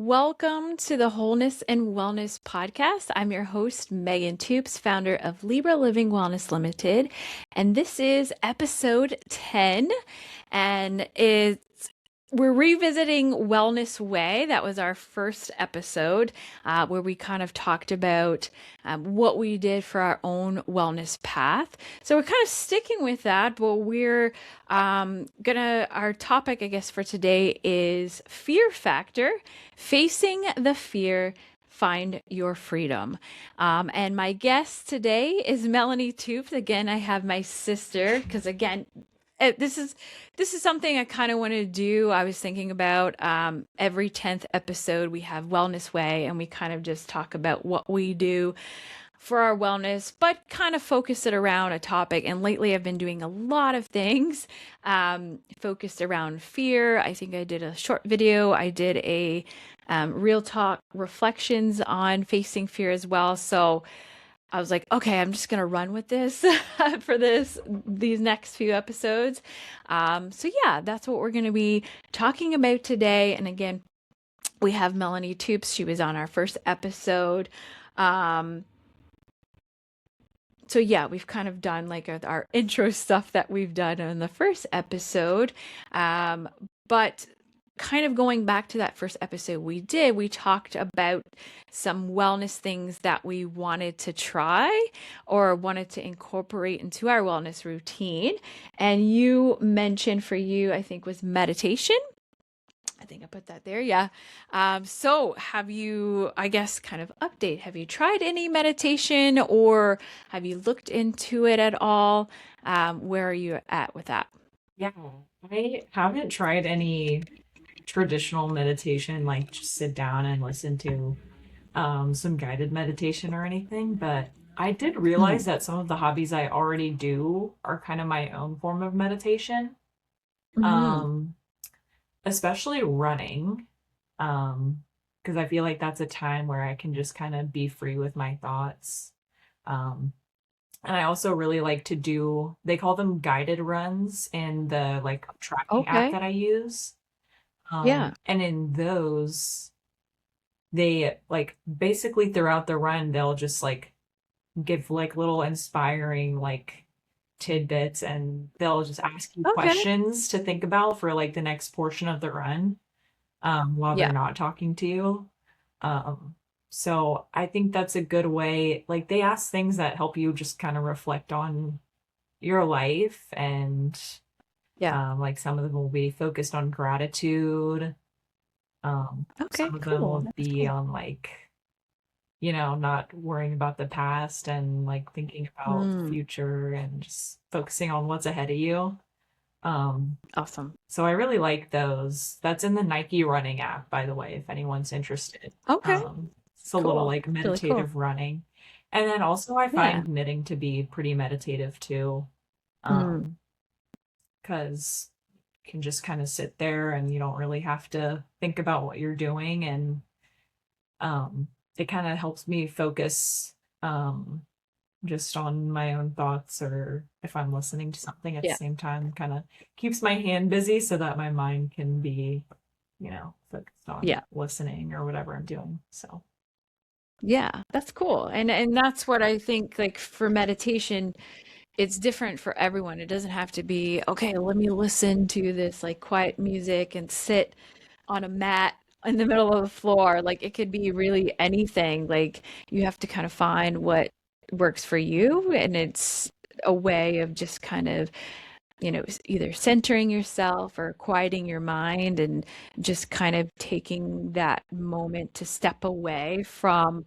Welcome to the Wholeness and Wellness podcast. I'm your host, Megan Toups, founder of Libra Living Wellness Limited. And this is episode 10. And we're revisiting Wellness Way. That was our first episode where we kind of talked about what we did for our own wellness path. So we're kind of sticking with that, but our topic, I guess, for today is fear factor, facing the fear, find your freedom. And my guest today is Melanie Toups. Again, I have my sister because again, this is something I kind of want to do. I was thinking about every 10th episode we have Wellness Way, and we kind of just talk about what we do for our wellness, but kind of focus it around a topic. And lately, I've been doing a lot of things focused around fear. I think I did a short video. I did a real talk reflections on facing fear as well. So I was like, okay, I'm just gonna run with this for these next few episodes. So yeah, that's what we're gonna be talking about today. And again, we have Melanie Toups. She was on our first episode. Um, so yeah, we've kind of done like our intro stuff that we've done in the first episode. But kind of going back to that first episode we talked about some wellness things that we wanted to try or wanted to incorporate into our wellness routine. And you mentioned for you, I think was meditation. I think I put that there. Yeah. So have you, I guess, kind of update, have you tried any meditation or have you looked into it at all? Where are you at with that? Yeah, I haven't tried any traditional meditation, like just sit down and listen to some guided meditation or anything, but I did Mm. realize that some of the hobbies I already do are kind of my own form of meditation. Mm-hmm. Um, Especially running, because I feel like that's a time where I can just kind of be free with my thoughts. Um, and I also really like to do, they call them guided runs in the like tracking app Okay. that I use. Yeah. And in those, they like basically throughout the run, they'll just like give like little inspiring like tidbits and they'll just ask you Okay. questions to think about for like the next portion of the run while they're Yeah. not talking to you. Um, so I think that's a good way. Like they ask things that help you just kind of reflect on your life and Yeah. like some of them will be focused on gratitude. Okay, Some of them cool. will That's be cool. on like, you know, not worrying about the past and like thinking about the Mm, future and just focusing on what's ahead of you. Um, awesome. so I really like those. That's in the Nike running app, by the way, if anyone's interested. Okay, It's a little cool. like That's really cool. meditative running. And then also I Yeah. find knitting to be pretty meditative too. Mm, Um, because you can just kind of sit there and you don't really have to think about what you're doing and um, it kind of helps me focus um, just on my own thoughts or if I'm listening to something at the yeah. same time, kind of keeps my hand busy so that my mind can be, you know, focused on Yeah. listening or whatever I'm doing. So, Yeah. That's cool. And that's what I think like for meditation, it's different for everyone. It doesn't have to be, okay, let me listen to this like quiet music and sit on a mat in the middle of the floor. Like it could be really anything. Like you have to kind of find what works for you. And it's a way of just kind of either centering yourself or quieting your mind and just kind of taking that moment to step away from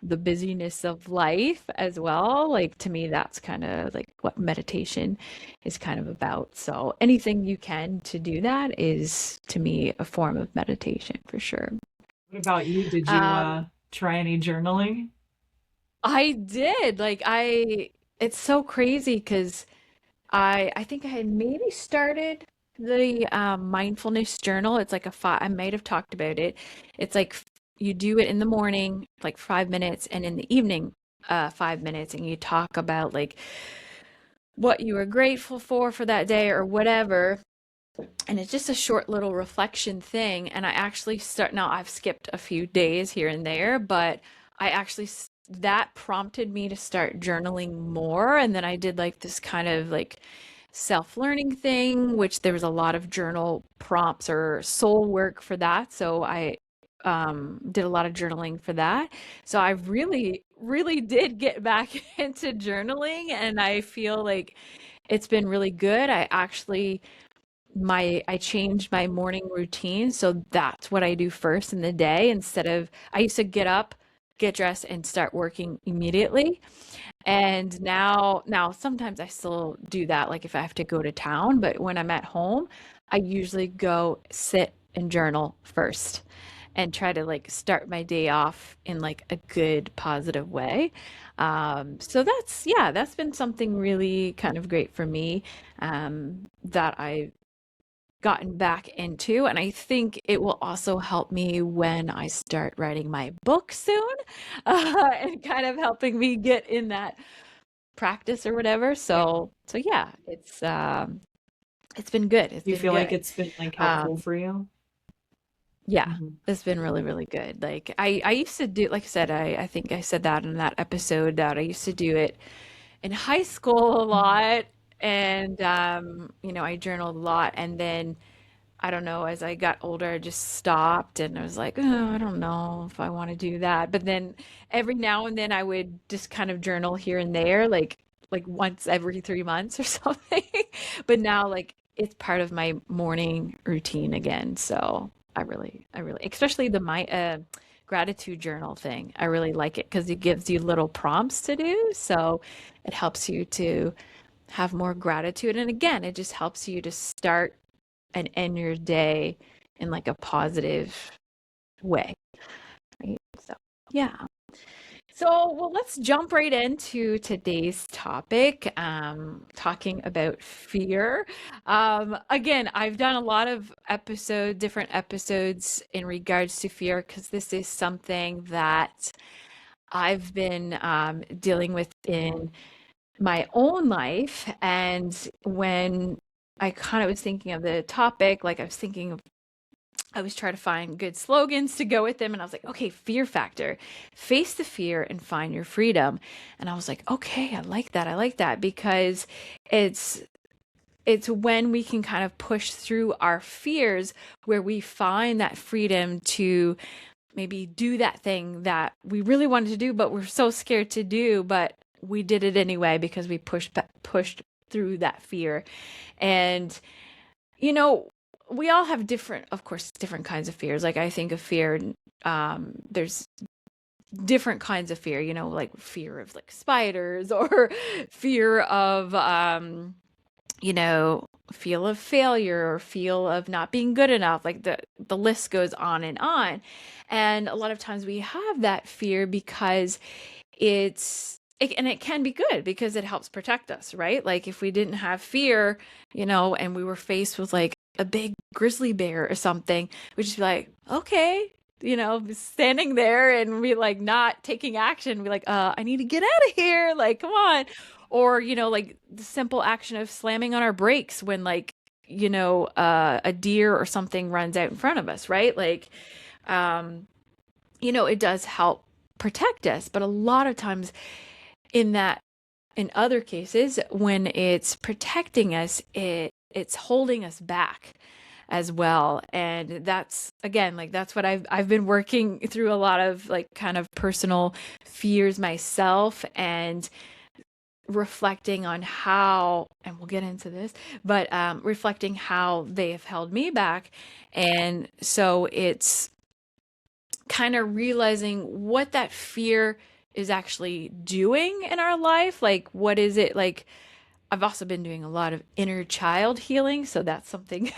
the busyness of life as well. Like to me, that's kind of like what meditation is kind of about. So anything you can to do that is to me a form of meditation for sure. what about you? Did you Um, try any journaling? I did it's so crazy because I think I had maybe started the mindfulness journal. It's like I might have talked about it. It's like you do it in the morning, like 5 minutes, and in the evening, 5 minutes, and you talk about like what you were grateful for that day or whatever. And it's just a short little reflection thing. And I actually start now, I've skipped a few days here and there, but I actually, that prompted me to start journaling more. And then I did like this kind of like self-learning thing, which there was a lot of journal prompts or soul work for that. So I did a lot of journaling for that. So I really, really did get back into journaling, and I feel like it's been really good. I actually I changed my morning routine, so that's what I do first in the day instead of I used to get up, get dressed and start working immediately. And now sometimes I still do that, like if I have to go to town, but when I'm at home, I usually go sit and journal first and try to like start my day off in like a good positive way. So that's, yeah, that's been something really kind of great for me, that I've gotten back into. And I think it will also help me when I start writing my book soon, and kind of helping me get in that practice or whatever. Yeah. So yeah, it's been good. It's Do you been feel like good. it's been like helpful Um, for you? yeah, Hmm. it's been really, really good. Like I used to do, like I said, I think I said that in that episode that I used to do it in high school a Hmm. lot. And I journaled a lot, and then I don't know, as I got older, I just stopped and I was like, oh, I don't know if I want to do that. But then every now and then I would just kind of journal here and there, like once every 3 months or something. But now like it's part of my morning routine again. So I really, especially the my gratitude journal thing. I really like it because it gives you little prompts to do. So it helps you to have more gratitude. And again, it just helps you to start and end your day in like a positive way, right? So, yeah. So, well, let's jump right into today's topic, talking about fear. Again, I've done a lot of different episodes in regards to fear because this is something that I've been dealing with in my own life. And when I kind of was thinking of the topic, like I was trying to find good slogans to go with them. And I was like, okay, fear factor, face the fear and find your freedom. And I was like, okay, I like that. I like that because it's, it's when we can kind of push through our fears where we find that freedom to maybe do that thing that we really wanted to do, but we're so scared to do, but we did it anyway because we pushed through that fear. And you know, we all have different, of course, different kinds of fears. Like I think of fear, there's different kinds of fear, like fear of like spiders or fear of, you know, feel of failure or feel of not being good enough. Like the list goes on and on. And a lot of times we have that fear because and it can be good because it helps protect us, right? Like if we didn't have fear, and we were faced with like a big grizzly bear or something, we'd just be like, okay, standing there and we like not taking action, be like, I need to get out of here. Like, come on. Or, like the simple action of slamming on our brakes when like, a deer or something runs out in front of us, right? Like, um, it does help protect us. But a lot of times in that, in other cases, when it's protecting us, it's holding us back as well. And that's again, like that's what I've been working through a lot of like kind of personal fears myself and reflecting on how, and we'll get into this, but reflecting how they have held me back. And so it's kind of realizing what that fear is actually doing in our life. Like, what is it like? I've also been doing a lot of inner child healing, so that's something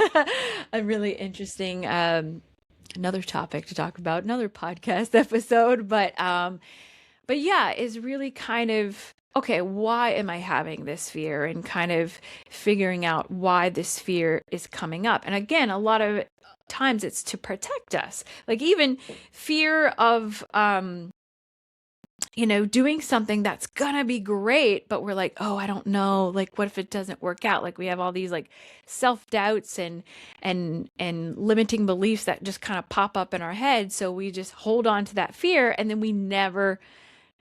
a really interesting another topic to talk about, another podcast episode. But yeah, is really kind of okay, why am I having this fear and kind of figuring out why this fear is coming up. And again, a lot of times it's to protect us. Like even fear of doing something that's gonna be great, but we're like, oh, I don't know. Like, what if it doesn't work out? Like, we have all these like self-doubts and limiting beliefs that just kind of pop up in our head. So we just hold on to that fear, and then we never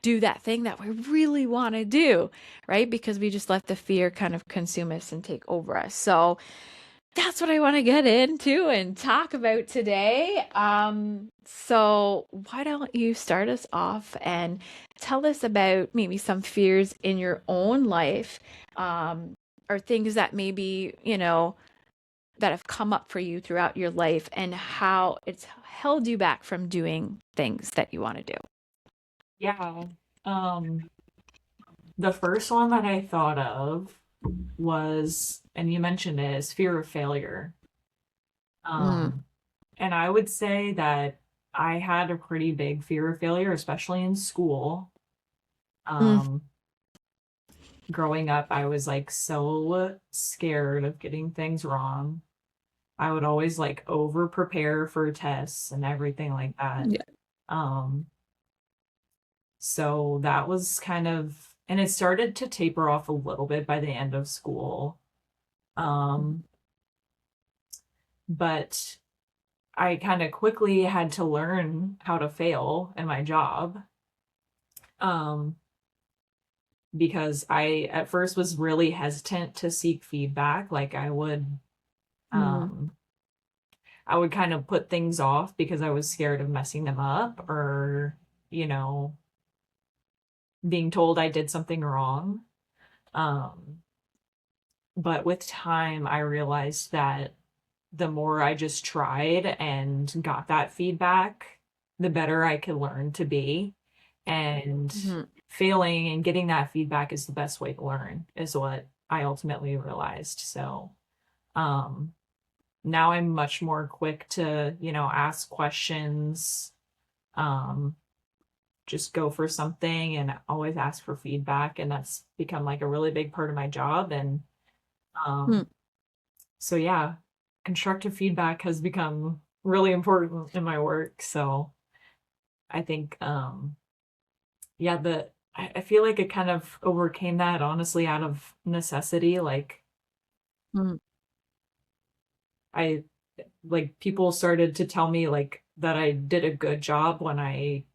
do that thing that we really want to do, right? Because we just let the fear kind of consume us and take over us. So that's what I want to get into and talk about today. So why don't you start us off and tell us about maybe some fears in your own life, or things that maybe, that have come up for you throughout your life and how it's held you back from doing things that you want to do. Yeah. Um, the first one that I thought of was, and you mentioned it, is fear of failure. Mm, Um, and I would say that I had a pretty big fear of failure, especially in school. mm, Um, growing up, I was like so scared of getting things wrong. I would always like over prepare for tests and everything like that. yeah. Um, so that was kind of, and it started to taper off a little bit by the end of school. Um, but I kind of quickly had to learn how to fail in my job. Um, because I at first was really hesitant to seek feedback. Like Mm, um, I would kind of put things off because I was scared of messing them up or, you know, being told I did something wrong. Um, but with time, I realized that the more I just tried and got that feedback, the better I could learn to be. And mhm. failing and getting that feedback is the best way to learn, is what I ultimately realized. So, um, now I'm much more quick to, ask questions, um, just go for something and always ask for feedback. And that's become like a really big part of my job. And Mm, um, so, yeah, constructive feedback has become really important in my work. So I think, yeah, I feel like it kind of overcame that honestly out of necessity. Like, mm, I like people started to tell me like that I did a good job when I,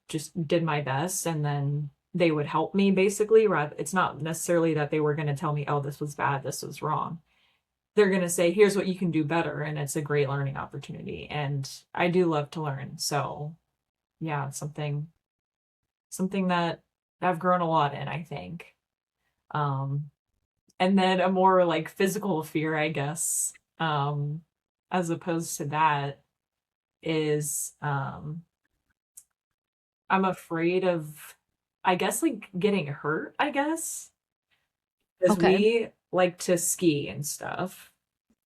just did my best, and then they would help me basically. Rather, it's not necessarily that they were going to tell me, "Oh, this was bad, this was wrong." They're going to say, "Here's what you can do better," and it's a great learning opportunity. And I do love to learn. So, yeah, it's something that I've grown a lot in, I think. Um and then a more like physical fear, I guess, as opposed to that is I'm afraid of, I guess, like getting hurt, I guess, because okay. we like to ski and stuff.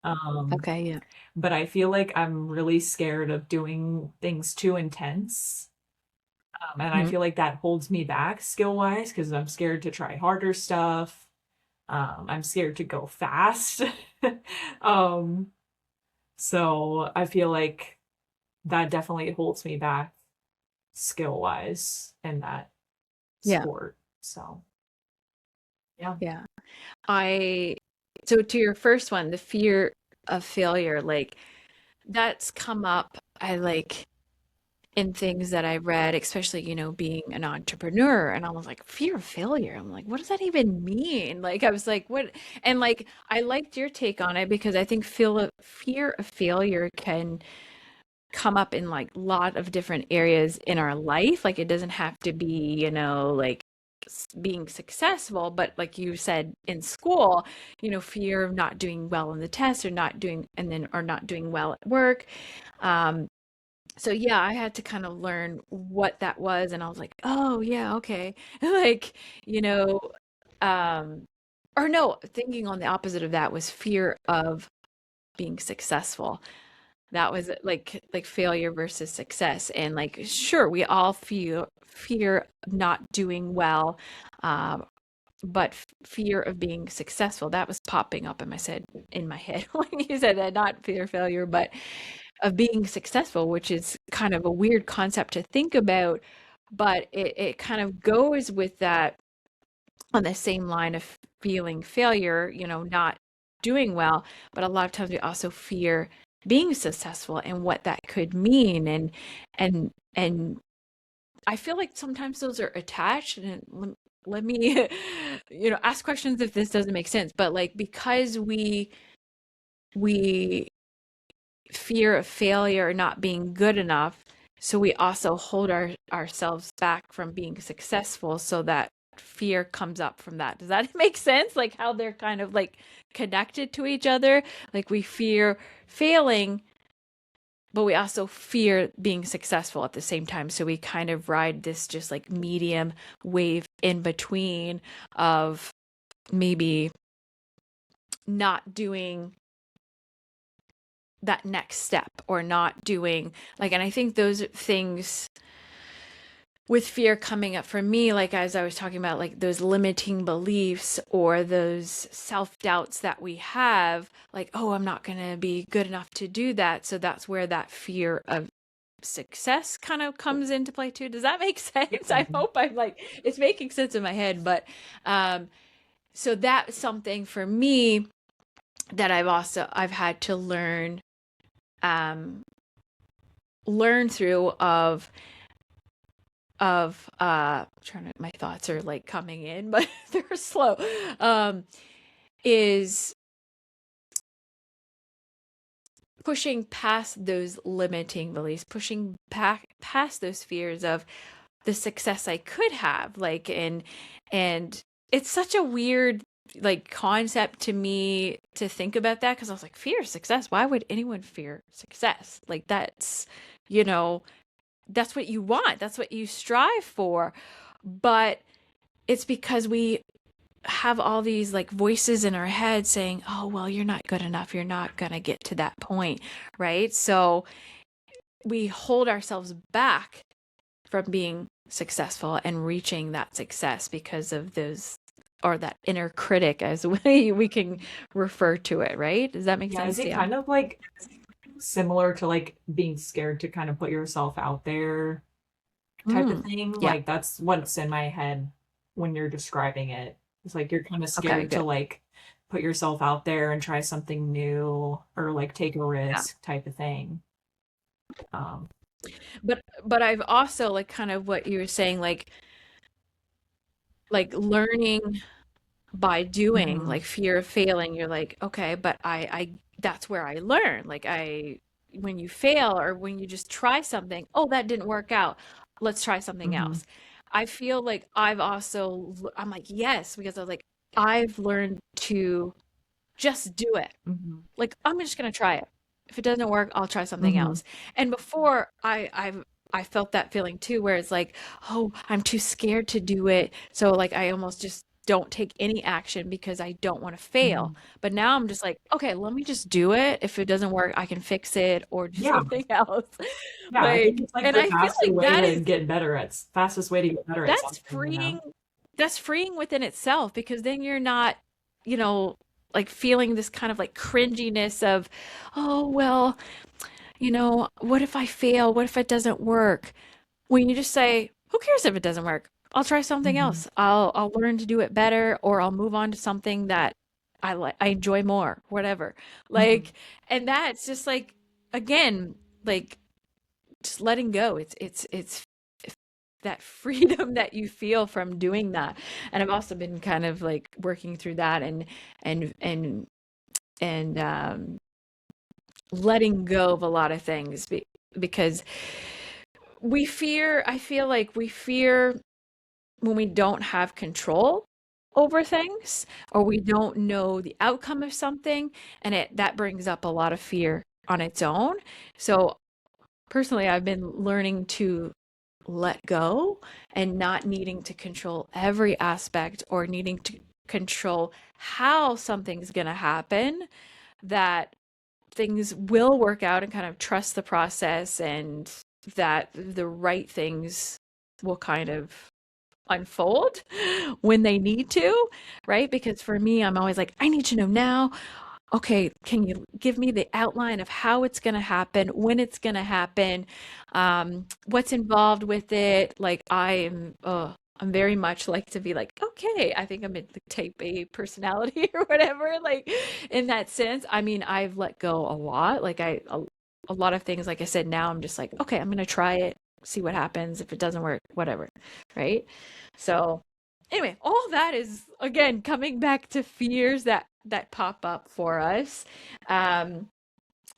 Um, Okay. Yeah. but I feel like I'm really scared of doing things too intense. And I Mm, feel like that holds me back skill wise because I'm scared to try harder stuff. I'm scared to go fast. um, so I feel like that definitely holds me back skill wise in that yeah. sport. So yeah. Yeah. I So to your first one, the fear of failure, like that's come up, I like in things that I read, especially, being an entrepreneur. And I was like, fear of failure. I'm like, what does that even mean? Like, I was like, what? And like, I liked your take on it because I think fear of failure can come up in like a lot of different areas in our life. Like, it doesn't have to be, like being successful, but like you said in school, fear of not doing well in the test or not doing, and then, or not doing well at work. Um, so yeah, I had to kind of learn what that was, and I was like, oh yeah, okay. Like, you know, um, or no, thinking on the opposite of that was fear of being successful. That was like failure versus success. And like, sure, we all fear of not doing well, um, but fear of being successful, that was popping up in my head when you said that, not fear of failure, but of being successful, which is kind of a weird concept to think about. but it kind of goes with that on the same line of feeling failure, not doing well. But a lot of times we also fear being successful and what that could mean. And I feel like sometimes those are attached. And let me, ask questions if this doesn't make sense. But like, because we fear of failure or not being good enough, so we also hold ourselves back from being successful, so that fear comes up from that. Does that make sense? Like how they're kind of like connected to each other. Like we fear failing, but we also fear being successful at the same time. So we kind of ride this just like medium wave in between of maybe not doing that next step, or not doing like, and I think those things with fear coming up for me, like as I was talking about, like those limiting beliefs or those self-doubts that we have, like, oh, I'm not going to be good enough to do that. So that's where that fear of success kind of comes into play too. Does that make sense? I hope I'm like, it's making sense in my head. But so that's something for me that I've had to learn through of trying to, my thoughts are like coming in, but they're slow. Is pushing past those limiting beliefs, pushing past those fears of the success I could have, like, and it's such a weird like concept to me to think about that, because I was like, fear of success, why would anyone fear success? Like you know that's what you want, that's what you strive for. But it's because we have all these like voices in our head saying, oh, well, you're not good enough, you're not going to get to that point, right? So we hold ourselves back from being successful and reaching that success because of those, or that inner critic, as we can refer to it, right? Does that make Yeah, is sense? it Yeah. kind of like similar to like being scared to kind of put yourself out there type of thing? Yeah. Like that's what's in my head when you're describing it. It's like you're kind of Okay, scared to good. like put yourself out there and try something new or like take a Yeah. risk type of thing. Um, But I've also, like, kind of what you were saying, like learning by doing, mhm, like fear of failing, you're like, okay, but I that's where I learn. Like, when you fail, or when you just try something, oh, that didn't work out, let's try something mhm, else. I feel like I'm like, yes, because I was like, I've learned to just do it. mhm, Like, I'm just gonna try it. If it doesn't work, I'll try something mhm, else. And before, I felt that feeling too, where it's like, oh, I'm too scared to do it. So like I almost just don't take any action because I don't want to fail. mhm. But now I'm just like, okay, let me just do it. If it doesn't work, I can fix it or do Yeah, something else. yeah, I think Like, it's like and the I feel faster like way to get better at fastest way to get better at that's something, you know? freeing. That's freeing within itself, because then you're not, you know, like feeling this kind of like cringiness of, oh, well, what if I fail? What if it doesn't work? When you just say, who cares if it doesn't work? I'll try something Mhm, else. I'll learn to do it better, or I'll move on to something that I enjoy more, whatever. mhm, Like, and that's just like, again, like just letting go. It's that freedom that you feel from doing that. And I've also been kind of like working through that, and and and letting go of a lot of things, because I feel like we fear when we don't have control over things, or we don't know the outcome of something, and that brings up a lot of fear on its own. So personally, I've been learning to let go, and not needing to control every aspect, or needing to control how something's going to happen, that things will work out, and kind of trust the process, and that the right things will kind of unfold when they need to, right? Because for me, I'm always like, I need to know now. okay, can you give me the outline of how it's going to happen, when it's going to happen, what's involved with it? Like I'm very much like to be like, okay, I think I'm in the type A personality or whatever, like in that sense. I mean, I've let go a lot. A lot of things, like I said, now I'm just like, okay, I'm going to try it, see what happens. If it doesn't work, whatever. Right. So, anyway, all that is again coming back to fears that pop up for us. Um,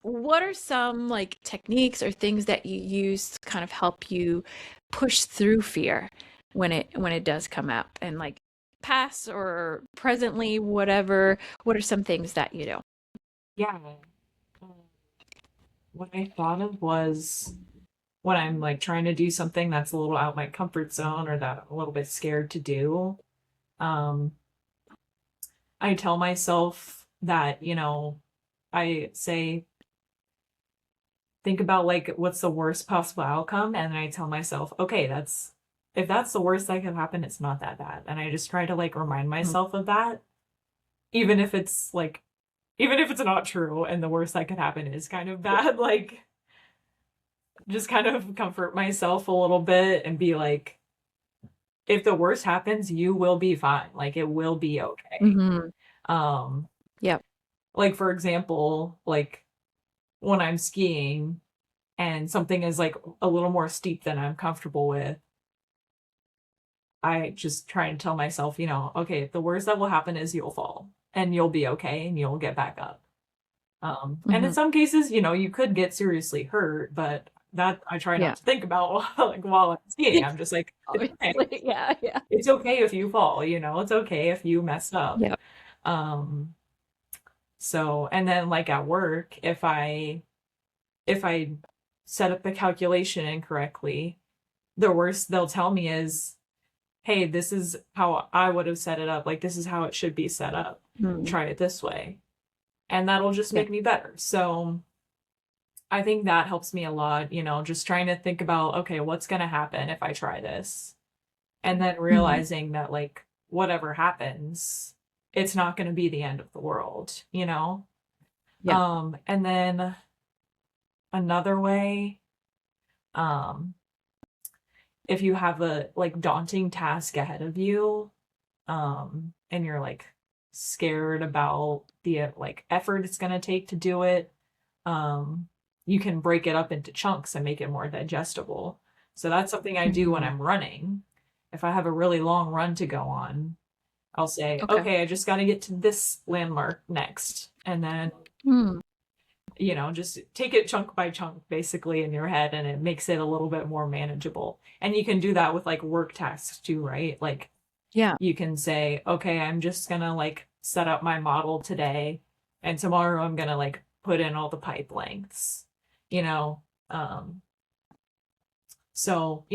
what are some like techniques or things that you use to kind of help you push through fear when it does come up, and like past or presently, whatever? What are some things that you do? Yeah. Um, what I thought of was when I'm like trying to do something that's a little out my comfort zone or that I'm a little bit scared to do, um, I tell myself that, I say, think about like what's the worst possible outcome. And then I tell myself, okay, if that's the worst that could happen, it's not that bad. And I just try to like remind Mm, myself of that, even if it's like, even if it's not true and the worst that could happen is kind of bad, like just kind of comfort myself a little bit and be like, if the worst happens, you will be fine. Like it will be okay. mm-hmm. Um, Yep. like for example, like when I'm skiing and something is like a little more steep than I'm comfortable with, I just try and tell myself, okay, the worst that will happen is you'll fall and you'll be okay and you'll get back up. And in Mm-hmm. some cases, you could get seriously hurt, but that I try not Yeah. to think about like while I'm skiing. I'm just like, it's okay. Obviously. Yeah. Yeah. It's okay if you fall, it's okay if you mess up. Yep. Um, so and then like at work, if I set up the calculation incorrectly, the worst they'll tell me is, hey, this is how I would have set it up. Like this is how it should be set up. Mm, Try it this way. And that'll just yeah. make me better. So I think that helps me a lot, just trying to think about, okay, what's going to happen if I try this? And then Hmm. realizing that, like, whatever happens, it's not going to be the end of the world? Yeah. And then another way, um, if you have a like daunting task ahead of you, and you're like scared about the like effort it's going to take to do it, um, you can break it up into chunks and make it more digestible. So that's something I do when Hmm. I'm running. If I have a really long run to go on, I'll say, Okay. okay, I just got to get to this landmark next. And then, Hmm. just take it chunk by chunk basically in your head, and it makes it a little bit more manageable. And you can do that with like work tasks too, right? Like Yeah. you can say, okay, I'm just gonna like set up my model today, and tomorrow I'm gonna like put in all the pipe lengths, you know. Um, so,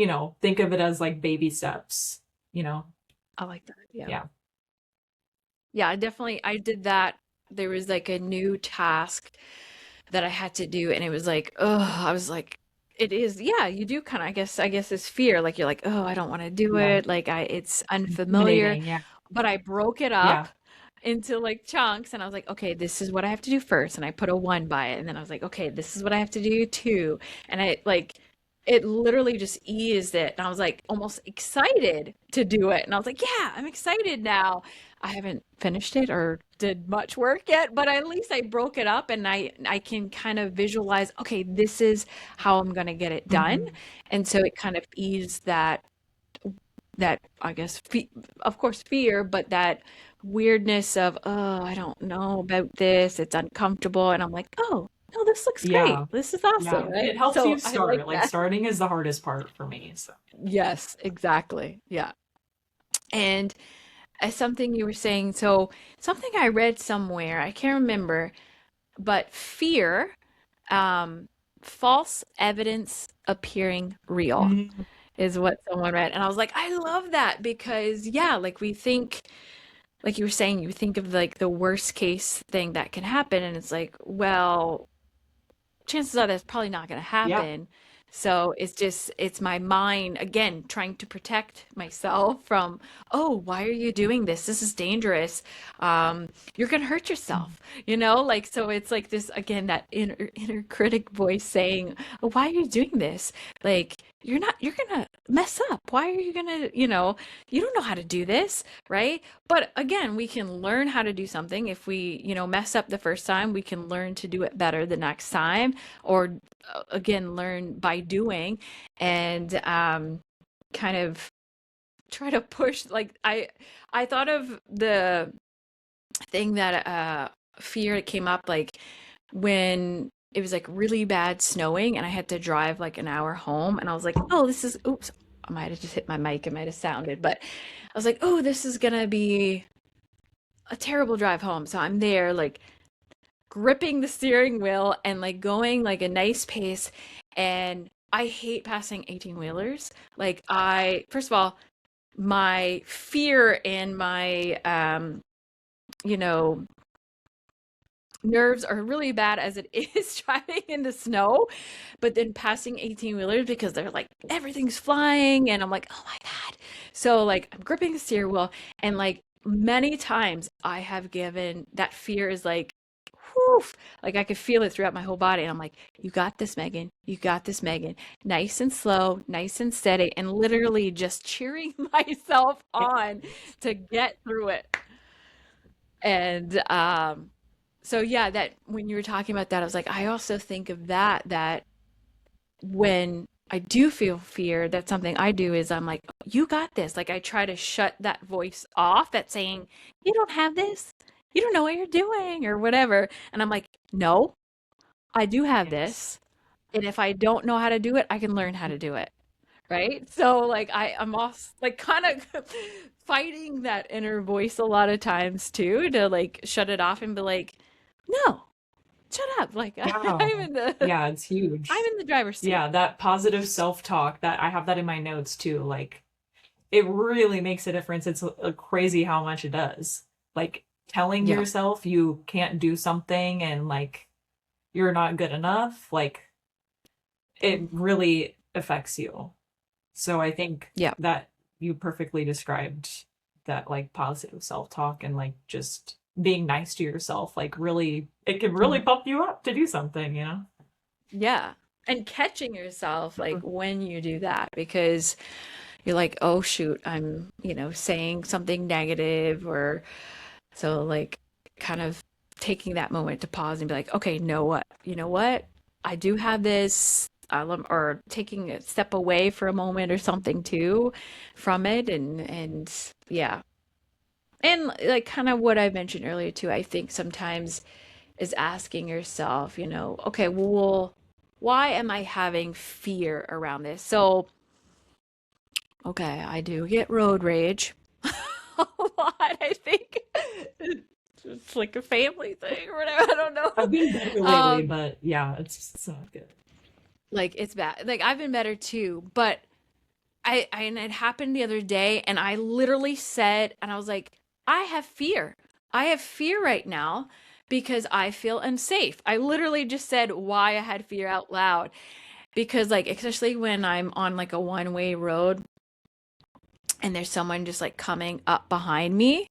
think of it as like baby steps, you know. I like that. Yeah. Yeah. Yeah, I did that. There was like a new task that I had to do, and it was like, oh, I was like, it is, yeah, you do kind of, I guess this fear, like you're like, oh, I don't want to do Yeah. it. Like it's unfamiliar, Intimidating. Yeah. but I broke it up Yeah. into like chunks, and I was like, okay, this is what I have to do first. And I put a one by it, and then I was like, okay, this is what I have to do too. And I like, it literally just eased it. And I was like almost excited to do it. And I was like, yeah, I'm excited now. I haven't finished it or did much work yet, but at least I broke it up, and I can kind of visualize, okay, this is how I'm going to get it done. Hmm. And so it kind of eased that I guess of course fear, but that weirdness of, oh, I don't know about this. It's uncomfortable, and I'm like, oh, no, this looks great. Yeah. This is Yeah. awesome, It right? helps you So I like start. Like that. starting is the hardest part for me. So Yes, exactly. Yeah. And as something you were saying, so something I read somewhere, I can't remember, but fear, um, false evidence appearing real mm, is what someone read. And I was like, I love that because, yeah, like we think, like you were saying, you think of like the worst case thing that can happen. And it's like, well, chances are that's probably not going to yeah. happen. So it's my mind again trying to protect myself from, oh, why are you doing this? This is dangerous. You're gonna hurt Mhm. yourself, like, so it's like this again, that inner critic voice saying, oh, why are you doing this? Like, you're gonna mess up. Why are you gonna, you don't know how to do this, right? But again, we can learn how to do something. If we, mess up the first time, we can learn to do it better the next time, or again, learn by doing, and kind of try to push. Like, I thought of the thing that fear that came up, like when it was like really bad snowing and I had to drive like an hour home, and I was like, oh, this is, oops, I might have just hit my mic, it might have sounded, but I was like, oh, this is gonna be a terrible drive home. So I'm there like gripping the steering wheel and like going like a nice pace. And I hate passing 18 wheelers. Like, first of all, my fear and my, you know, nerves are really bad as it is driving in the snow, but then passing 18 wheelers, because they're like everything's flying and I'm like, oh my God. So like I'm gripping the steering wheel, and like many times I have given that fear is like, whew, like I could feel it throughout my whole body. And I'm like, you got this, Megan. You got this, Megan. Nice and slow, nice and steady, and literally just cheering myself on Yes. to get through it. And so yeah, that when you were talking about that, I was like, I also think of that when I do feel fear, that's something I do is I'm like, you got this. Like I try to shut that voice off that's saying, you don't have this. You don't know what you're doing or whatever. And I'm like, no, I do have Yes. this. And if I don't know how to do it, I can learn how to do it. Right? So like I'm also like kind of fighting that inner voice a lot of times too, to like shut it off and be like, no, shut up. Like Yeah. Yeah, it's I'm huge. in the driver's seat. Yeah, that positive self-talk, that I have that in my notes too. Like it really makes a difference. It's crazy how much it does. Like telling Yeah. yourself you can't do something and like you're not good enough, like it really affects you. So I think Yeah. that you perfectly described that, like positive self-talk and like just being nice to yourself, like really it can really Mhm. pump you up to do something, you know? Yeah. And catching yourself like Mhm. when you do that, because you're like, oh shoot, I'm, saying something negative, or so like kind of taking that moment to pause and be like, okay, know what? I do have this, or taking a step away for a moment or something too from it, and yeah. And like kind of what I mentioned earlier too, I think sometimes is asking yourself, okay, well, why am I having fear around this? So, okay, I do get road rage a lot, I think. It's like a family thing or whatever. I don't know. I've been better lately, Um, but yeah, it's not good. like it's bad. Like I've been better too, but and it happened the other day, and I literally said, and I was like, I have fear. I have fear right now because I feel unsafe. I literally just said why I had fear out loud, because like especially when I'm on like a one-way road and there's someone just like coming up behind me,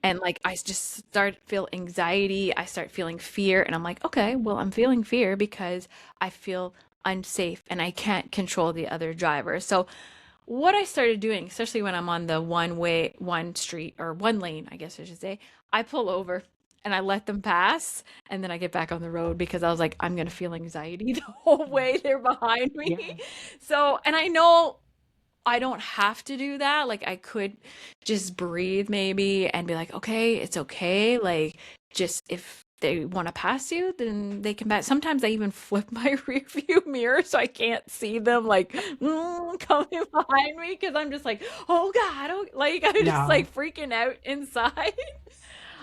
and like I just start feel anxiety, I start feeling fear, and I'm like, okay, well, I'm feeling fear because I feel unsafe and I can't control the other driver. So what I started doing, especially when I'm on the one street, or one lane, I guess I should say, I pull over and I let them pass, and then I get back on the road, because I was like, I'm gonna feel anxiety the whole way they're behind me. Yeah. So, and I know I don't have to do that. Like I could just breathe maybe and be like, okay, it's okay. Like just if they want to pass you, then they can pass. Sometimes I even flip my rear view mirror so I can't see them like coming behind me, because I'm just like, oh God, oh, like I'm just Yeah. like freaking out inside.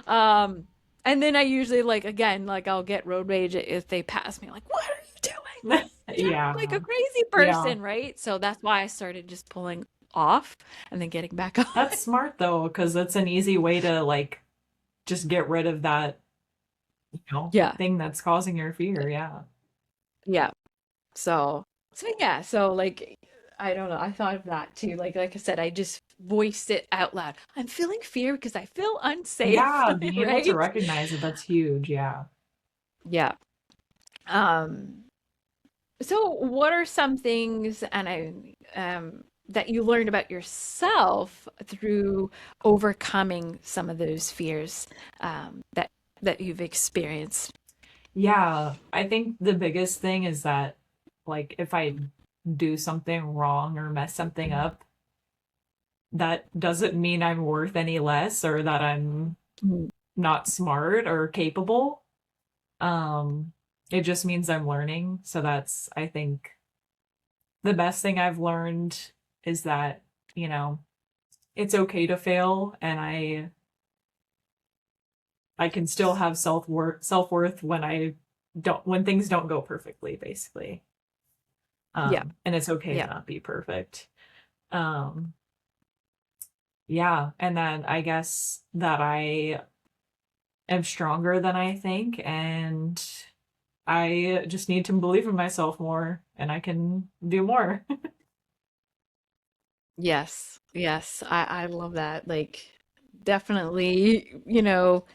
Um, and then I usually like again, like I'll get road rage if they pass me. Like, what are you doing? You're like a Yeah. crazy Yeah. person, right? So that's why I started just pulling off and then getting back on. That's smart though, because that's an easy way to like just get rid of that, Yeah. thing that's causing your fear. Yeah. Yeah. So So yeah, so like I don't know, I thought of that too. Like I said, I just voiced it out loud. I'm feeling fear because I feel unsafe, Yeah, being able to right? recognize it, that's huge. Yeah. Yeah. Um, so what are some things that you learned about yourself through overcoming some of those fears that you've experienced? Yeah, I think the biggest thing is that, like, if I do something wrong or mess something up, that doesn't mean I'm worth any less or that I'm Mm. not smart or capable. Um, it just means I'm learning. So that's, I think, the best thing I've learned is that, you know, it's okay to fail, and I can still have self-worth when I don't when things don't go perfectly, basically. Yeah, And it's okay to yeah, not be perfect. Um, yeah, and then I guess that I am stronger than I think, and I just need to believe in myself more, and I can do more. yes, yes. I love that. Like, definitely, you know,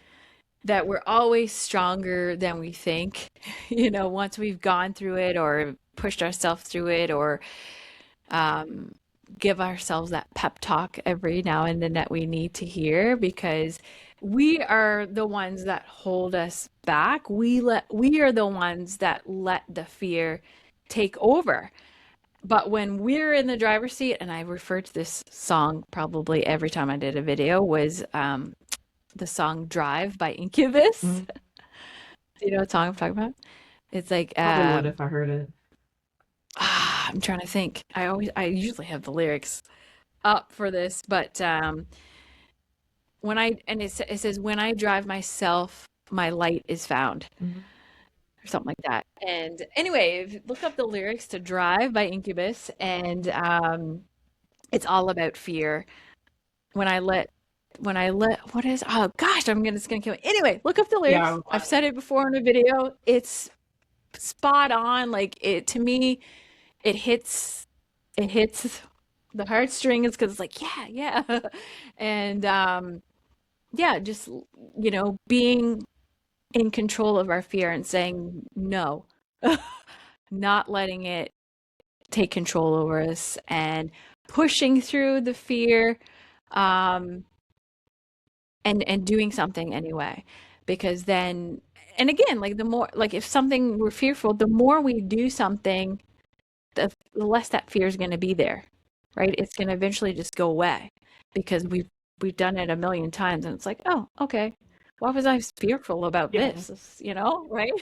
that we're always stronger than we think. You know, once we've gone through it or pushed ourselves through it or um, give ourselves that pep talk every now and then that we need to hear because we are the ones that hold us back. We are the ones that let the fear take over. But when we're in the driver's seat, and I refer to this song probably every time I did a video, was the song Drive by Incubus. Mhm. Do you know what song I'm talking about? It's like Probably would if I heard it. I'm trying to think. I usually have the lyrics up for this, but when I and it says when I drive myself, my light is found, Mhm. or something like that. And anyway, if you look up the lyrics to Drive by Incubus, and it's all about fear. When I let what is oh gosh, it's gonna kill me. Anyway, look up the Yeah, lyrics. I've said it before in a video. It's spot on. Like it to me, it hits the heartstrings because it's like, yeah, yeah. And yeah, just being in control of our fear and saying no, not letting it take control over us and pushing through the fear, um, and doing something anyway. Because then, and again, like the more, like if something we're fearful, the more we do something, the less that fear is going to be there, right? It's going to eventually just go away because we've done it a million times, and it's like, oh, okay, why was I fearful about yeah, this? Right?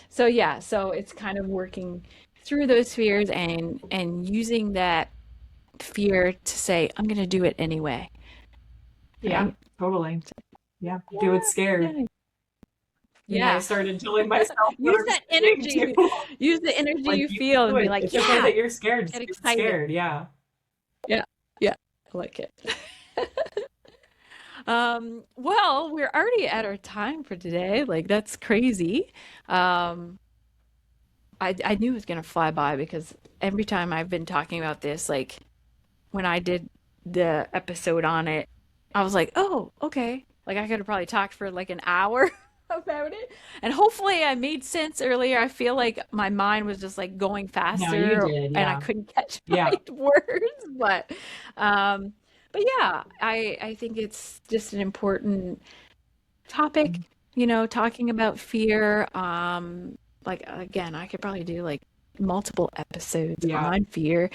So yeah, so it's kind of working through those fears and using that fear to say, I'm going to do it anyway, yeah, right? totally. So, Yeah, do it yeah, scared. yeah, And I yeah. started telling myself what Use I'm that saying too. energy. Use the energy Like, you you can feel do and be it. like, It's okay yeah, that you're scared. get Just get excited. scared. Yeah. Yeah, yeah, I like it. Well, we're already at our time for today. Like that's crazy. Um, I knew it was gonna fly by because every time I've been talking about this, like when I did the episode on it, I was like, oh, okay. Like I could have probably talked for like an hour about it. And hopefully I made sense earlier. I feel like my mind was just like going No, you faster did. and I Yeah. couldn't catch my Yeah. words. Um yeah, I think it's just an important topic, talking about fear. Like again, I could probably do like multiple episodes Yeah. on fear.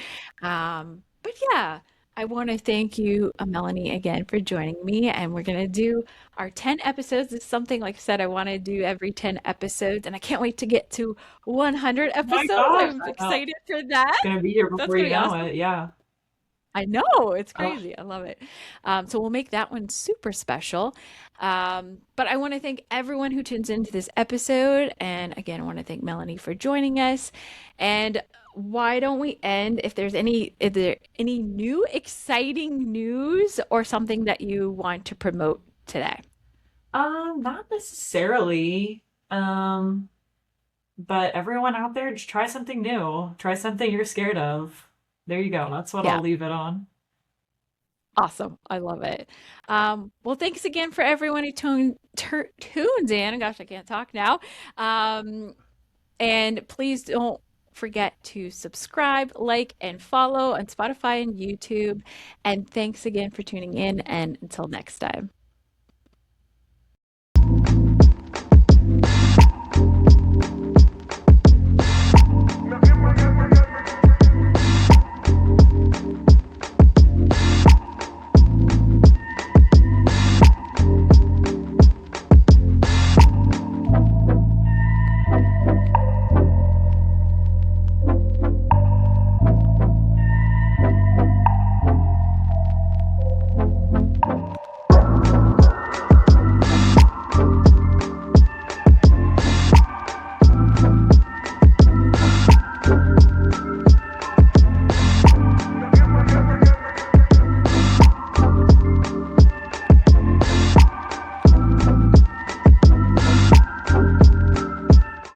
But yeah, I want to thank you, Melanie, again for joining me. And we're gonna do our 10 episodes. It's something like I said, I want to do every 10 episodes, and I can't wait to get to 100 Oh my episodes. gosh. I'm I know. excited for that. It's gonna be here That's before gonna you be know awesome. it. Yeah. I know, it's Oh, crazy. I love it. So we'll make that one super special. But I want to thank everyone who tunes into this episode. And again, I want to thank Melanie for joining us. And why don't we end if there any new exciting news or something that you want to promote today? not necessarily. Um, But everyone out there, just try something new. Try something you're scared of. There you go. That's what I'll Yeah. leave it on. Awesome. I love it. Well, thanks again for everyone who tunes in. Gosh, I can't talk now. Um, and please don't forget to subscribe, like, and follow on Spotify and YouTube. And thanks again for tuning in. And until next time.